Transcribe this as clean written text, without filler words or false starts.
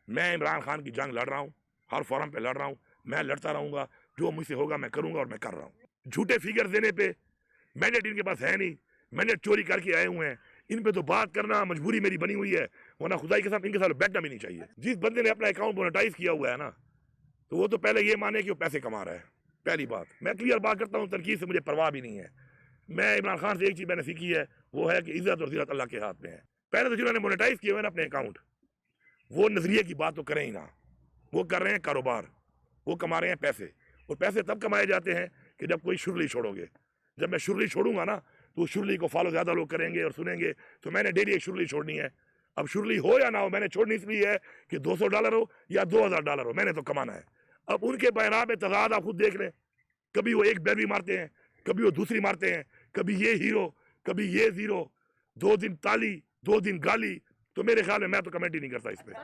मैं इमरान खान की जंग लड़ रहा हूँ, हर फोरम पे लड़ रहा हूँ, मैं लड़ता रहूंगा, जो मुझसे होगा मैं करूंगा और मैं कर रहा हूँ। झूठे फिगर देने पे मैंडेट इनके पास है नहीं, मैंडेट चोरी करके आए हुए हैं, इन पे तो बात करना मजबूरी मेरी बनी हुई है, वरना खुदाई के साथ इनके साथ बैठना भी नहीं चाहिए। जिस बंदे ने अपना अकाउंट मोनेटाइज किया हुआ है ना, तो वो तो पहले ये माने कि वो पैसे कमा रहा है। पहली बात, मैं क्लियर बात करता हूँ, तरकीब से मुझे परवाह भी नहीं है। मैं इमरान खान से एक चीज मैंने सीखी है, वो है कि इज्जत और जिल्लत अल्लाह के हाथ में है। पहले तो जिन्होंने मोनेटाइज किए हुए ना अपने अकाउंट, वो नजरिए की बात तो करें ही ना, वो कर रहे हैं कारोबार, वो कमा रहे हैं पैसे। और पैसे तब कमाए जाते हैं कि जब कोई शुरली छोड़ोगे। जब मैं शुरली छोड़ूंगा ना, तो उस शुरली को फॉलो ज्यादा लोग करेंगे और सुनेंगे। तो मैंने डेली एक शुरली छोड़नी है। अब शुरली हो या ना हो, मैंने छोड़नी इसलिए है कि $200 हो या $2000 हो, मैंने तो कमाना है। अब उनके बहरा में तजाद आप खुद देख लें, कभी वो एक बैरवी मारते हैं, कभी वो दूसरी मारते हैं, कभी ये हीरो, कभी ये जीरो, 2 दिन ताली 2 दिन गाली। तो मेरे ख्याल में मैं तो कमेंट ही नहीं करता इस पर।